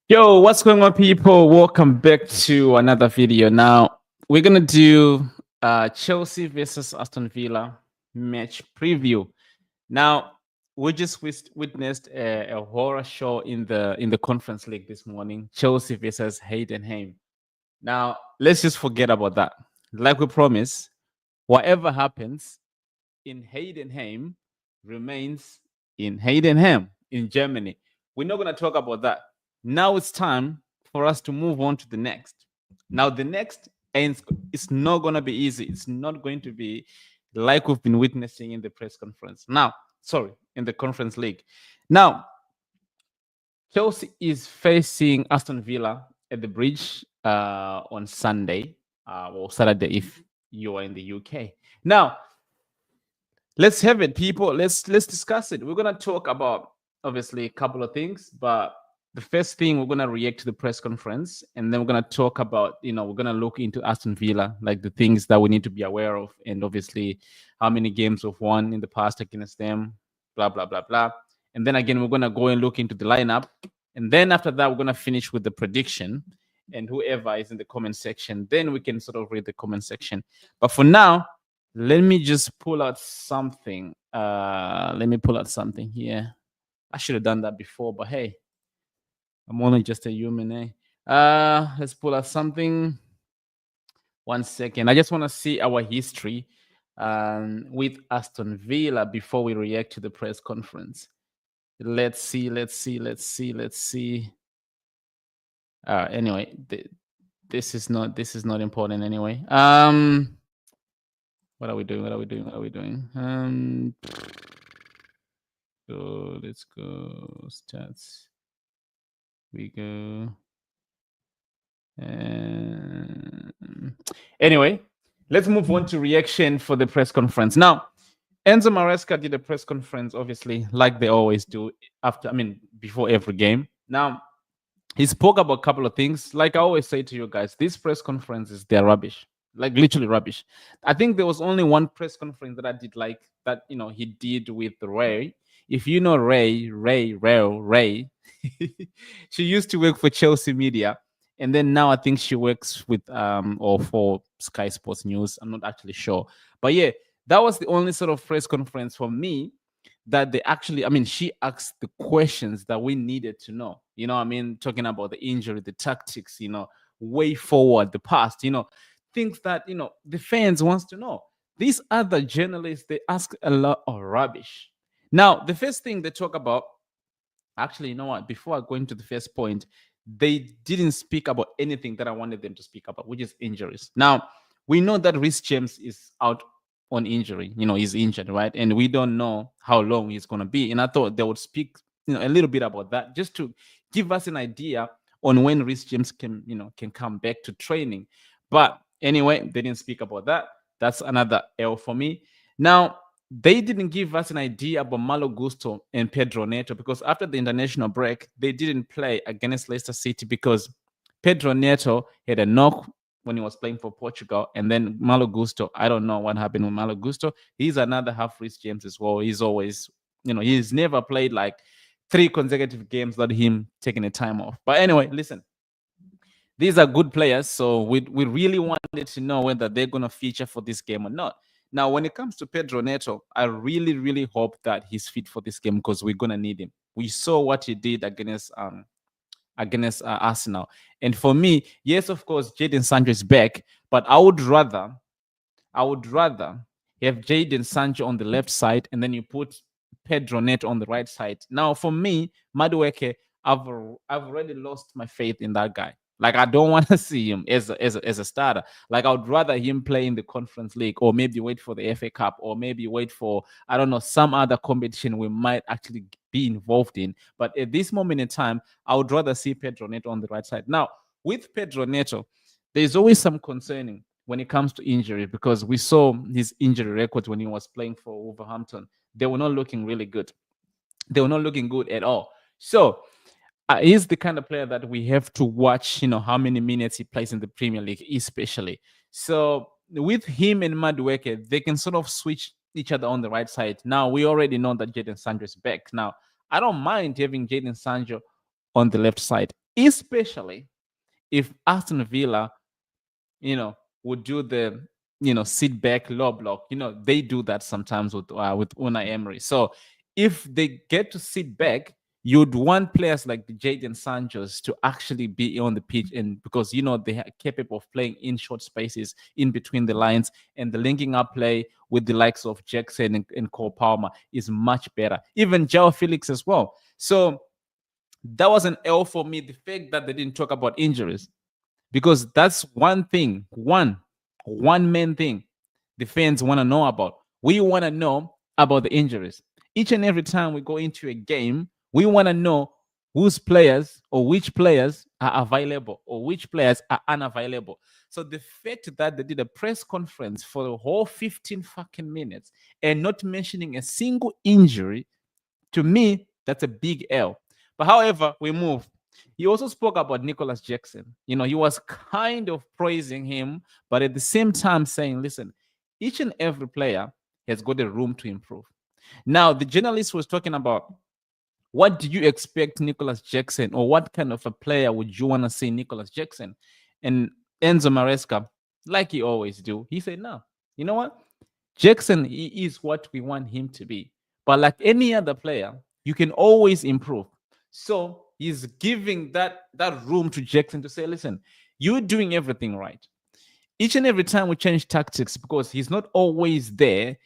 Yo, what's going on, people? Welcome back to another video. Now, we're gonna do Chelsea versus Aston Villa match preview. Now, we just witnessed a horror show in the Conference League this morning. Chelsea versus Heidenheim. Now, let's just forget about that. Like we promised, whatever happens in Heidenheim remains in Heidenheim in Germany. We're not going to talk about that. Now it's time for us to move on to the next. Now, the next, and it's not going to be easy. It's not going to be like we've been witnessing in the press conference. Now, sorry, in the Conference League. Now, Chelsea is facing Aston Villa at the Bridge on Sunday or Saturday if you are in the UK. Now, let's have it, people. Let's discuss it. We're gonna talk about obviously a couple of things, but the first thing we're gonna react to the press conference, and then we're gonna talk about we're gonna look into Aston Villa, like the things that we need to be aware of, and obviously how many games we've won in the past against them, blah blah blah blah. And then again, we're gonna go and look into the lineup, and then after that, we're gonna finish with the prediction. And whoever is in the comment section, then we can sort of read the comment section. But for now, let me just pull out something. Let me pull out something here. I should have done that before, but hey, I'm only just a human, eh? Let's pull out something. 1 second. I just want to see our history with Aston Villa before we react to the press conference. Let's see. Anyway, this is not important anyway. What are we doing? So let's go stats. We go. Anyway, let's move on to reaction for the press conference. Now, Enzo Maresca did a press conference, obviously, like they always do before every game. Now, he spoke about a couple of things. Like I always say to you guys, these press conferences, they're rubbish. Like literally rubbish. I think there was only one press conference that I did like that, he did with Ray. If you know Ray, she used to work for Chelsea Media. And then now I think she works with or for Sky Sports News. I'm not actually sure. But yeah, that was the only sort of press conference for me that they actually, she asked the questions that we needed to know. Talking about the injury, the tactics, way forward, the past, things that, the fans wants to know. These other journalists, they ask a lot of rubbish. Now, the first thing they talk about, actually, you know what? Before I go into the first point, they didn't speak about anything that I wanted them to speak about, which is injuries. Now, we know that Reece James is out on injury. He's injured, right? And we don't know how long he's going to be. And I thought they would speak, a little bit about that just to give us an idea on when Reece James can come back to training. But anyway, they didn't speak about that. That's another L for me. Now, they didn't give us an idea about Malo Gusto and Pedro Neto because after the international break, they didn't play against Leicester City because Pedro Neto had a knock when he was playing for Portugal. And then Malo Gusto, I don't know what happened with Malo Gusto. He's another half Reece James as well. He's always, he's never played like 3 consecutive games without him taking a time off. But anyway, listen, these are good players. So we really wanted to know whether they're going to feature for this game or not. Now, when it comes to Pedro Neto, I really, really hope that he's fit for this game because we're going to need him. We saw what he did against Arsenal. And for me, yes, of course, Jadon Sancho is back, but I would rather have Jadon Sancho on the left side and then you put Pedro Neto on the right side. Now, for me, Madueke, I've already lost my faith in that guy. Like, I don't want to see him as a starter. Like, I would rather him play in the Conference League or maybe wait for the FA Cup or maybe wait for, I don't know, some other competition we might actually be involved in. But at this moment in time, I would rather see Pedro Neto on the right side. Now, with Pedro Neto, there's always some concerning when it comes to injury because we saw his injury records when he was playing for Wolverhampton. They were not looking really good. They were not looking good at all. So, he's the kind of player that we have to watch, how many minutes he plays in the Premier League, especially. So with him and Madueke, they can sort of switch each other on the right side. Now, we already know that Jadon Sancho is back. Now, I don't mind having Jadon Sancho on the left side, especially if Aston Villa, would do the, sit back low block. They do that sometimes with Unai Emery. So if they get to sit back, you'd want players like Jadon Sancho's to actually be on the pitch, and because they are capable of playing in short spaces in between the lines, and the linking up play with the likes of Jackson and Cole Palmer is much better. Even Joao Felix as well. So that was an L for me. The fact that they didn't talk about injuries, because that's one thing, one main thing the fans want to know about. We want to know about the injuries. Each and every time we go into a game, we want to know whose players or which players are available or which players are unavailable. So the fact that they did a press conference for the whole 15 fucking minutes and not mentioning a single injury, to me, that's a big L. But however, we move. He also spoke about Nicholas Jackson. He was kind of praising him, but at the same time saying, listen, each and every player has got a room to improve. Now, the journalist was talking about, what do you expect Nicholas Jackson, or what kind of a player would you want to see Nicholas Jackson? And Enzo Maresca, like he always do, he said, no, you know what? Jackson is what we want him to be. But like any other player, you can always improve. So he's giving that room to Jackson to say, listen, you're doing everything right. Each and every time we change tactics, because he's not always there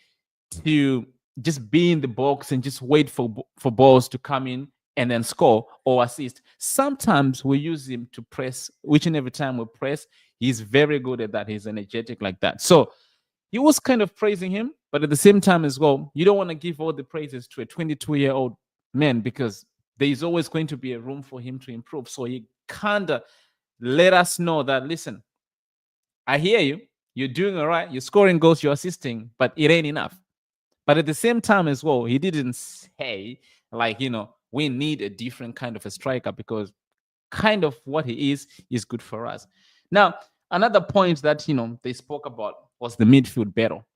to just be in the box and just wait for balls to come in and then score or assist. Sometimes we use him to press. Each and every time we press, he's very good at that. He's energetic like that. So he was kind of praising him, but at the same time as well, you don't want to give all the praises to a 22-year-old man, because there is always going to be a room for him to improve. So he kind of let us know that, listen, I hear you. You're doing all right. You're scoring goals, you're assisting, but it ain't enough. But at the same time as well, he didn't say, like, we need a different kind of a striker, because kind of what he is good for us. Now, another point that, they spoke about was the midfield battle.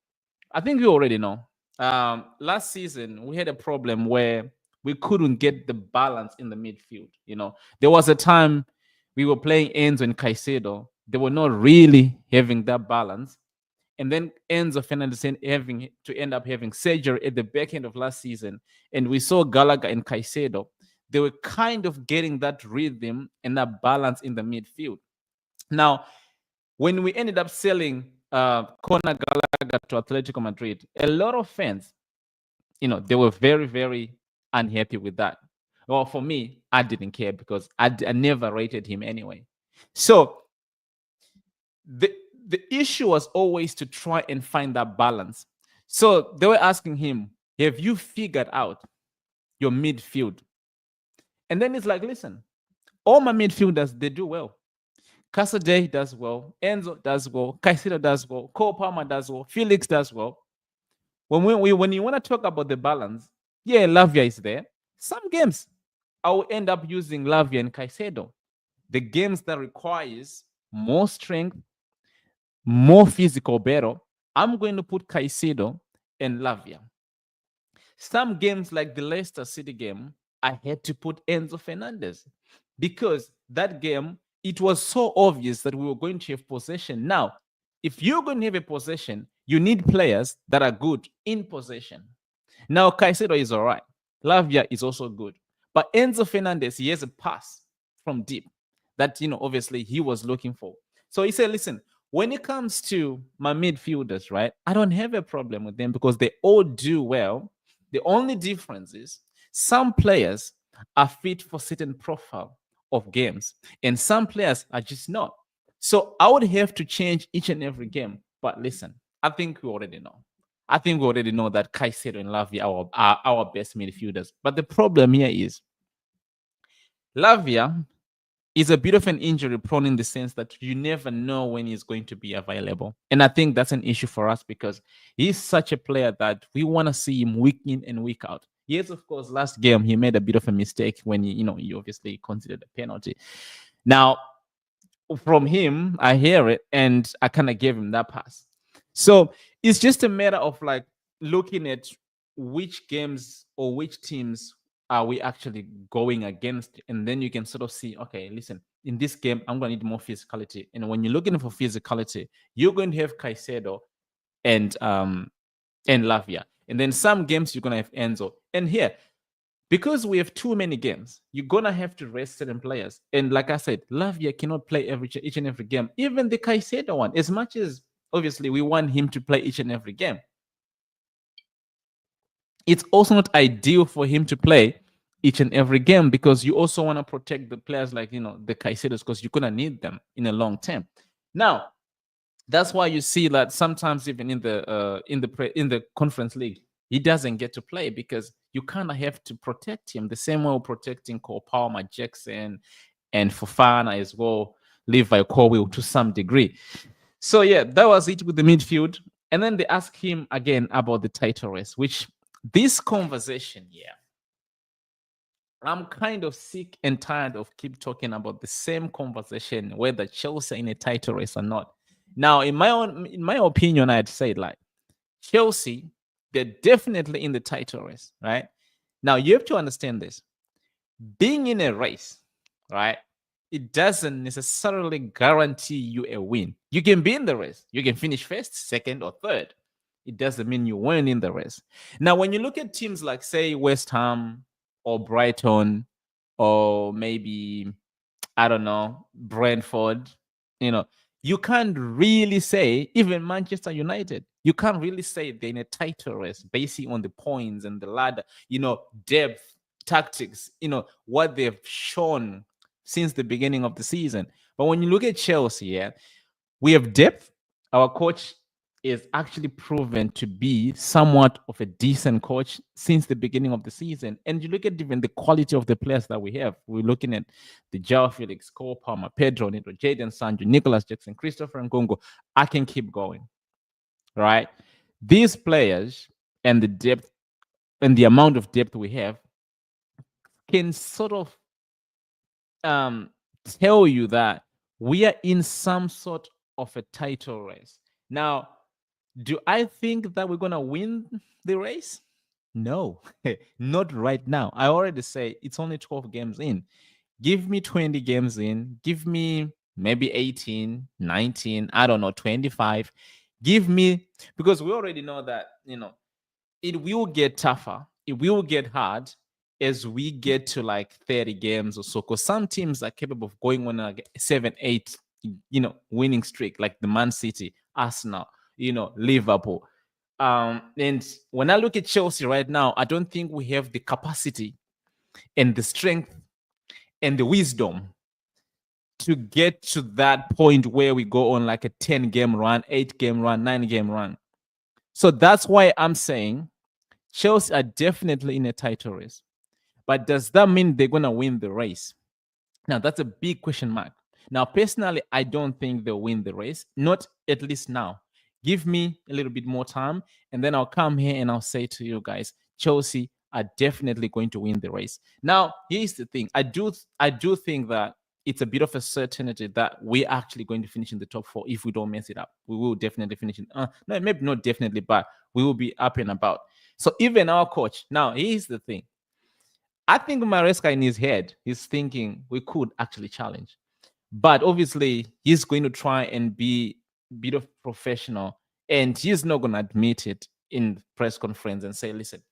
I think we already know. Last season, we had a problem where we couldn't get the balance in the midfield. There was a time we were playing Enzo and Caicedo. They were not really having that balance. And then Enzo Fernandez having to end up having surgery at the back end of last season. And we saw Gallagher and Caicedo. They were kind of getting that rhythm and that balance in the midfield. Now, when we ended up selling Conor Gallagher to Atletico Madrid, a lot of fans, they were very, very unhappy with that. Well, for me, I didn't care, because I never rated him anyway. So the issue was always to try and find that balance. So they were asking him, have you figured out your midfield? And then it's like, listen, all my midfielders, they do well. Casadei does well, Enzo does well, Caicedo does well, Cole Palmer does well, Felix does well. When you want to talk about the balance, yeah, Lavia is there. Some games I will end up using Lavia and Caicedo. The games that requires more strength, more physical battle, I'm going to put Caicedo and Lavia. Some games like the Leicester City game, I had to put Enzo Fernandez, because that game, it was so obvious that we were going to have possession. Now, if you're going to have a possession, you need players that are good in possession. Now, Caicedo is all right. Lavia is also good. But Enzo Fernandez, he has a pass from deep that, obviously he was looking for. So he said, listen, when it comes to my midfielders, right, I don't have a problem with them, because they all do well. The only difference is some players are fit for certain profile of games, and some players are just not. So I would have to change each and every game. But listen, I think we already know. I think we already know that Caicedo and Lavia are our best midfielders. But the problem here is Lavia is a bit of an injury prone, in the sense that you never know when he's going to be available. And I think that's an issue for us, because he's such a player that we want to see him week in and week out. Yes, of course, last game he made a bit of a mistake when he obviously considered a penalty. Now, from him, I hear it, and I kind of gave him that pass. So it's just a matter of like looking at which games or which teams are we actually going against? And then you can sort of see, okay, listen, in this game, I'm going to need more physicality. And when you're looking for physicality, you're going to have Caicedo and Lavia. And then some games you're going to have Enzo. And here, because we have too many games, you're going to have to rest certain players. And like I said, Lavia cannot play each and every game. Even the Caicedo one, as much as obviously we want him to play each and every game, it's also not ideal for him to play each and every game, because you also want to protect the players like, the Caicedos, because you're going to need them in a long term. Now, that's why you see that sometimes even in the Conference League, he doesn't get to play, because you kind of have to protect him the same way we're protecting Cole Palmer, Jackson, and Fofana as well, Levi Colwill to some degree. So yeah, that was it with the midfield. And then they asked him again about the title race, which this conversation, I'm kind of sick and tired of keep talking about the same conversation, whether Chelsea are in a title race or not. Now, in my opinion, I'd say like Chelsea, they're definitely in the title race, right? Now you have to understand this. Being in a race, right? It doesn't necessarily guarantee you a win. You can be in the race. You can finish first, second, or third. It doesn't mean you win in the race. Now, when you look at teams like, say, West Ham or Brighton, or maybe, I don't know, Brentford, you can't really say, even Manchester United, you can't really say they're in a title race basing on the points and the ladder, depth, tactics, what they've shown since the beginning of the season. But when you look at Chelsea, we have depth. Our coach is actually proven to be somewhat of a decent coach since the beginning of the season. And you look at even the quality of the players that we have. We're looking at the Joao Felix, Cole Palmer, Pedro Neto, Jadon Sancho, Nicholas Jackson, Christopher Nkunku. I can keep going, right? These players and the depth and the amount of depth we have can sort of tell you that we are in some sort of a title race. Now, do I think that we're going to win the race? No, not right now. I already say it's only 12 games in. Give me 20 games in. Give me maybe 18, 19, I don't know, 25. Give me, because we already know that, it will get tougher. It will get hard as we get to like 30 games or so, because some teams are capable of going on a 7-8 winning streak, like the Man City, Arsenal, Liverpool. And when I look at Chelsea right now, I don't think we have the capacity and the strength and the wisdom to get to that point where we go on like a 10-game run, 8-game run, 9-game run. So that's why I'm saying Chelsea are definitely in a title race. But does that mean they're going to win the race? Now, that's a big question mark. Now, personally, I don't think they'll win the race, not at least now. Give me a little bit more time, and then I'll come here and I'll say to you guys, Chelsea are definitely going to win the race. Now, here's the thing. I do think that it's a bit of a certainty that we're actually going to finish in the top 4 if we don't mess it up. We will definitely finish in, no, maybe not definitely, but we will be up and about. So even our coach, now here's the thing. I think Maresca in his head, he's thinking we could actually challenge. But obviously, he's going to try and be a bit of professional. And he's not going to admit it in press conference and say, listen,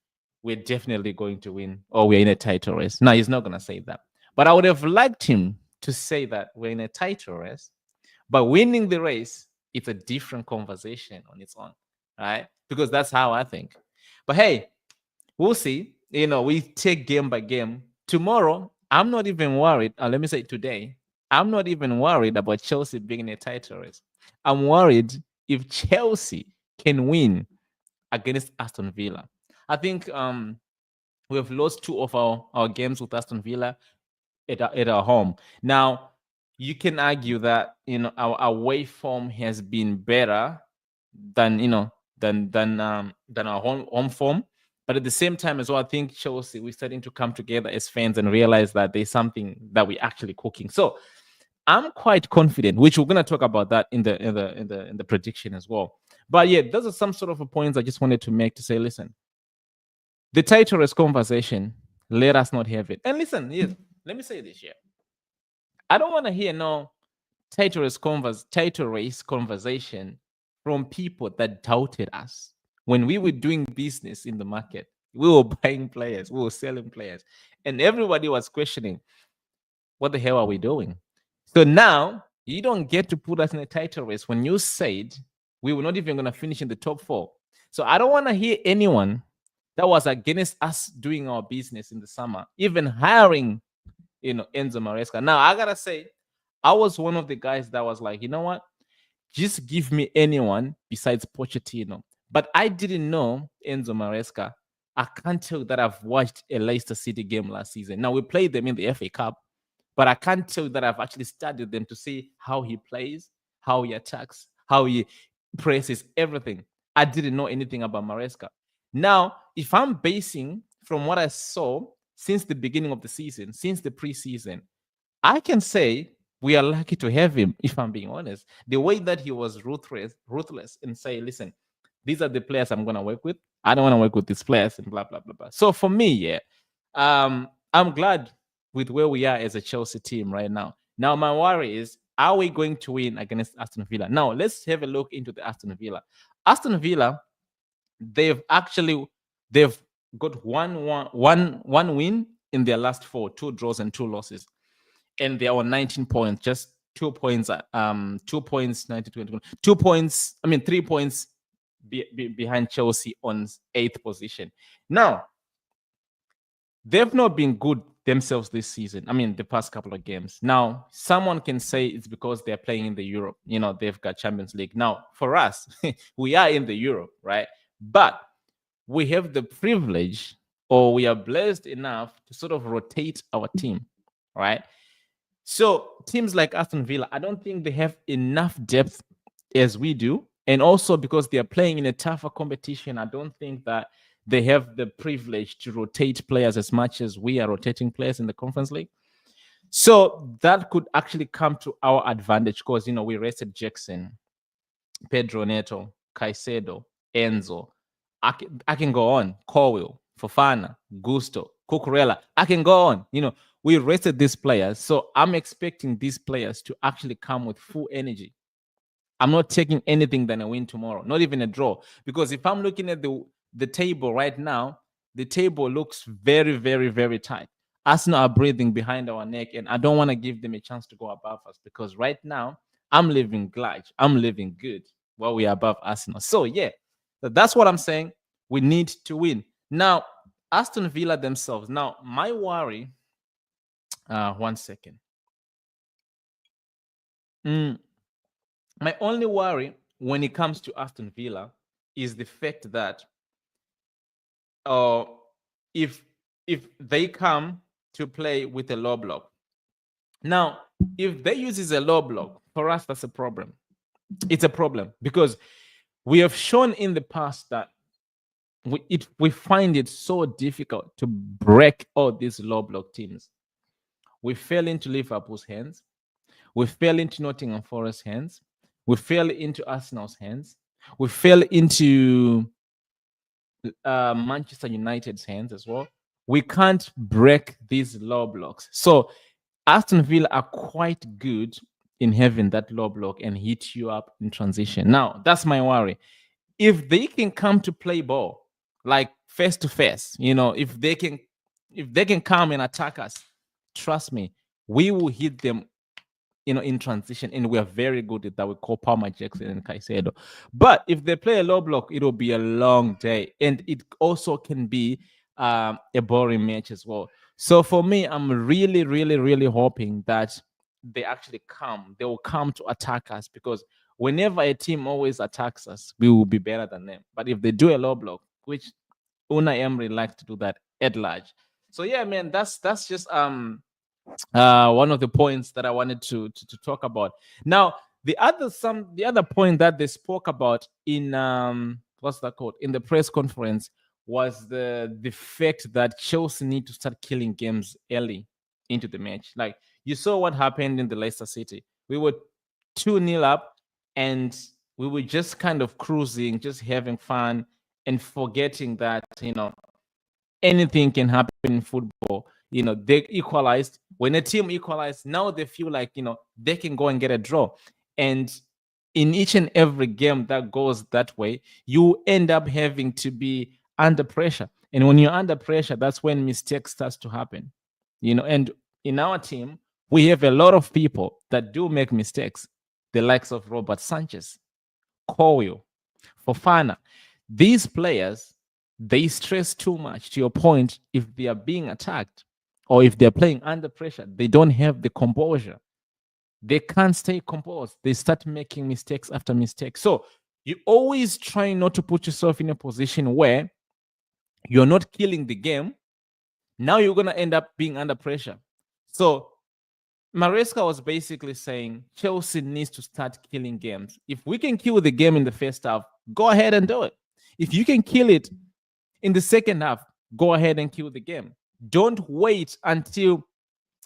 we're definitely going to win or we're in a title race. No, he's not going to say that. But I would have liked him to say that we're in a title race. But winning the race, it's a different conversation on its own, right? Because that's how I think. But hey, we'll see. We take game by game. Tomorrow, I'm not even worried. Let me say today, I'm not even worried about Chelsea being in a title race. I'm worried if Chelsea can win against Aston Villa. I think we have lost 2 of our games with Aston Villa at our home. Now, you can argue that our away form has been better than than our home form. But at the same time as well, I think Chelsea, we're starting to come together as fans and realize that there's something that we're actually cooking. So I'm quite confident, which we're gonna talk about that in the prediction as well. But yeah, those are some sort of points I just wanted to make to say, listen, the title race conversation, Let us not have it. And listen, yes, let me say this here. I don't want to hear no title race conversation from people that doubted us when we were doing business in the market. We were buying players, we were selling players, and everybody was questioning, what the hell are we doing? So now you don't get to put us in a title race when you said we were not even going to finish in the top 4. So I don't want to hear anyone that was against us doing our business in the summer, even hiring, Enzo Maresca. Now I gotta say, I was one of the guys that was like, you know what? Just give me anyone besides Pochettino. But I didn't know Enzo Maresca. I can't tell that I've watched a Leicester City game last season. Now we played them in the FA Cup, but I can't tell that I've actually studied them to see how he plays, how he attacks, how he presses, everything. I didn't know anything about Maresca. Now, if I'm basing from what I saw since the beginning of the season, since the preseason, I can say we are lucky to have him, if I'm being honest. The way that he was ruthless and say, listen, these are the players I'm gonna work with. I don't want to work with these players and blah blah blah blah. So for me, yeah, I'm glad with where we are as a Chelsea team right now. Now my worry is, are we going to win against Aston Villa? Now let's have a look into the Aston Villa. Aston Villa, they've got one win in their last 4, 2 draws and 2 losses, and they are on 19 points, just 2 points, 2 points, 90, 2 points, 3 points behind Chelsea on 8th position. Now, they've not been good themselves this season. The past couple of games. Now, someone can say it's because they're playing in the Europe. They've got Champions League. Now, for us, we are in the Europe, right? But we have the privilege, or we are blessed enough to sort of rotate our team, right? So teams like Aston Villa, I don't think they have enough depth as we do. And also because they are playing in a tougher competition, I don't think that they have the privilege to rotate players as much as we are rotating players in the Conference League. So that could actually come to our advantage because, we rested Jackson, Pedro Neto, Caicedo, Enzo. I can go on. Colwill, Fofana, Gusto, Cucurella. I can go on. We rested these players. So I'm expecting these players to actually come with full energy. I'm not taking anything than a win tomorrow, not even a draw. Because if I'm looking at the table right now, the table looks very, very, very tight. Arsenal are breathing behind our neck, and I don't want to give them a chance to go above us because right now I'm living large. I'm living good while we are above Arsenal. So yeah, that's what I'm saying. We need to win. Now, Aston Villa themselves. Now, my worry. 1 second. My only worry when it comes to Aston Villa is the fact that if they come to play with a low block. Now, if they use a low block, for us, that's a problem. It's a problem because we have shown in the past that we find it so difficult to break all these low block teams. We fell into Liverpool's hands. We fell into Nottingham Forest's hands. We fell into Arsenal's hands. We fell into Manchester United's hands as well. We can't break these low blocks. So Aston Villa are quite good in having that low block and hit you up in transition. Now, that's my worry. If they can come to play ball, like face to face, if they can come and attack us, trust me, we will hit them in transition, and we are very good at that. We call Palmer, Jackson, and Caicedo. But if they play a low block, it'll be a long day, and it also can be a boring match as well. So for me, I'm really, really, really hoping that they actually come. They will come to attack us because whenever a team always attacks us, we will be better than them. But if they do a low block, which Unai Emery likes to do that at large. So yeah, man, that's just one of the points that I wanted to talk about. Now, the other point that they spoke about in what's that called in the press conference was the fact that Chelsea need to start killing games early into the match. Like you saw what happened in the Leicester City. We were 2-0 up and we were just kind of cruising, just having fun and forgetting that, anything can happen in football. They equalized. When a team equalized, now they feel like, they can go and get a draw. And in each and every game that goes that way, you end up having to be under pressure. And when you're under pressure, that's when mistakes starts to happen. And in our team, we have a lot of people that do make mistakes. The likes of Robert Sanchez, Koyo, Fofana. These players, they stress too much, to your point. If they are being attacked or if they're playing under pressure, they don't have the composure. They can't stay composed. They start making mistakes after mistake. So you always try not to put yourself in a position where you're not killing the game. Now you're going to end up being under pressure. So Maresca was basically saying Chelsea needs to start killing games. If we can kill the game in the first half, go ahead and do it. If you can kill it in the second half, go ahead and kill the game. Don't wait until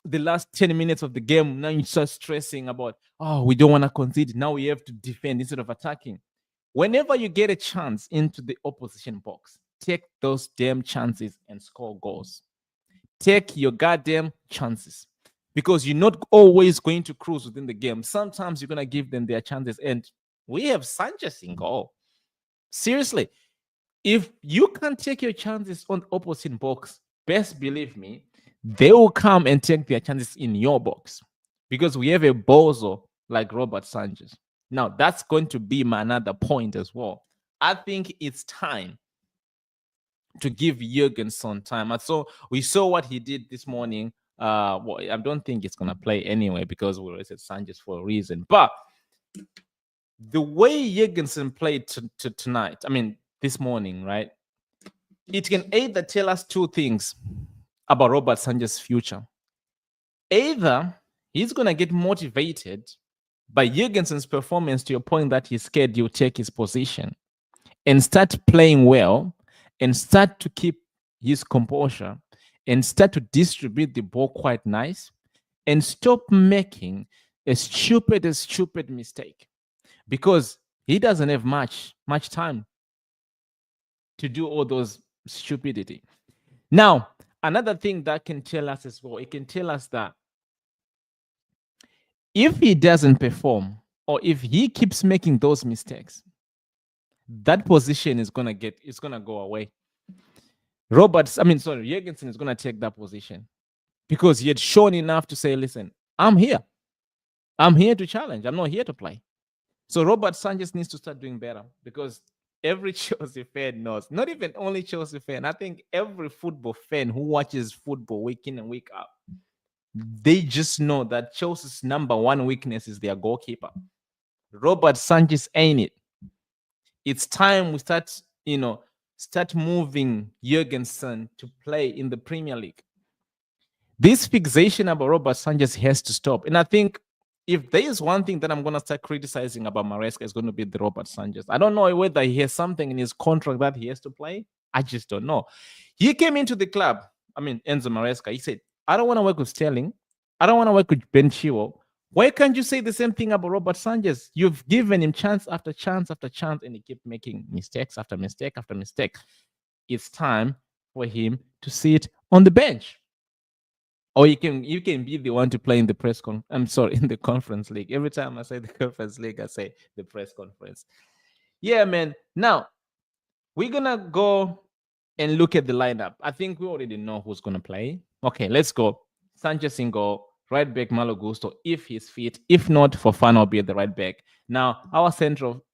the last 10 minutes of the game. Now you start stressing about, oh, we don't want to concede. Now we have to defend instead of attacking. Whenever you get a chance into the opposition box, take those damn chances and score goals. Take your goddamn chances, because you're not always going to cruise within the game. Sometimes you're going to give them their chances. And we have Sanchez in goal. Seriously, if you can't take your chances on the opposite box, best believe me, they will come and take their chances in your box, because we have a bozo like Robert Sanchez. Now, that's going to be my another point as well. I think it's time to give Jurgensen time. We saw what he did this morning. Well, I don't think it's gonna play anyway, because we rated Sanchez for a reason. But the way Jurgensen played tonight, this morning, right? It can either tell us two things about Robert Sanchez's future. Either he's gonna get motivated by Jurgensen's performance to your point that he's scared you'll take his position and start playing well and start to keep his composure and start to distribute the ball quite nice and stop making a stupid mistake, because he doesn't have much time to do all those stupidity. Now, another thing that can tell us as well, it can tell us that if he doesn't perform or if he keeps making those mistakes, that position is gonna go away. Jurgensen is gonna take that position, because he had shown enough to say, listen, I'm here to challenge. I'm not here to play. So Robert Sanchez needs to start doing better, because every Chelsea fan knows, not even only Chelsea fan, I think every football fan who watches football week in and week out, they just know that Chelsea's number one weakness is their goalkeeper. Robert Sanchez ain't it. It's time we start moving Jurgensen to play in the Premier League. This fixation about Robert Sanchez has to stop. And I think if there is one thing that I'm going to start criticizing about Maresca, it's going to be the Robert Sanchez. I don't know whether he has something in his contract that he has to play. I just don't know. He came into the club, Enzo Maresca. He said, I don't want to work with Sterling. I don't want to work with Ben Chilwell. Why can't you say the same thing about Robert Sanchez? You've given him chance after chance after chance, and he kept making mistakes after mistake after mistake. It's time for him to sit on the bench. Or you can be the one to play in the in the conference league. Every time I say the conference league, I say the press conference. Yeah, man. Now, we're going to go and look at the lineup. I think we already know who's going to play. Okay, let's go. Sanchez in goal. Right back, Malo Gusto, if he's fit. If not, Fofana will be at the right back. Now, our central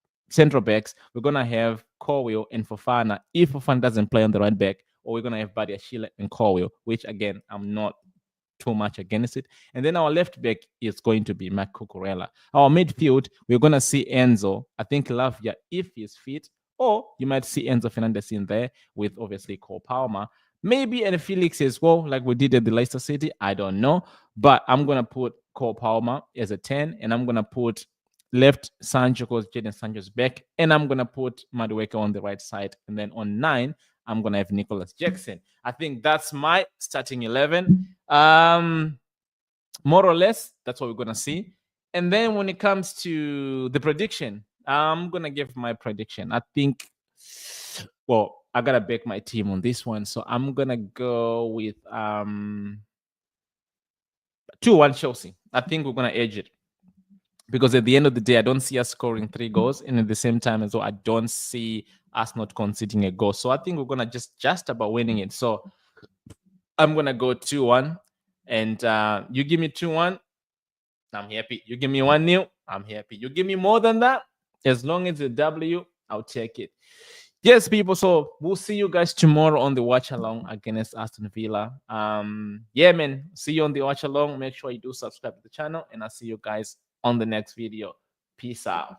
backs, we're going to have Colwill and Fofana. If Fofana doesn't play on the right back, or we're going to have Badiashile and Colwill, which, again, I'm not too much against it. And then our left back is going to be Mac Cucurella. Our midfield, we're going to see Enzo. I think Lavia, if he's fit, or you might see Enzo Fernandez in there with, obviously, Cole Palmer. Maybe and Felix as well, like we did at the Leicester City. I don't know. But I'm going to put Cole Palmer as a 10, and I'm going to put left Sancho, because Jadon Sancho's back, and I'm going to put Madueke on the right side. And then on 9, I'm going to have Nicholas Jackson. I think that's my starting 11. More or less, that's what we're going to see. And then when it comes to the prediction, I'm going to give my prediction. I think, well, I gotta back my team on this one. So I'm gonna go with 2-1 Chelsea. I think we're gonna edge it. Because at the end of the day, I don't see us scoring 3 goals, and at the same time as well, I don't see us not conceding a goal. So I think we're gonna just about winning it. So I'm gonna go 2-1, and you give me 2-1, I'm happy. You give me 1-0, I'm happy. You give me more than that, as long as it's a W, I'll take it. Yes, people. So we'll see you guys tomorrow on the watch along against Aston Villa. Yeah, man. See you on the watch along. Make sure you do subscribe to the channel, and I'll see you guys on the next video. Peace out.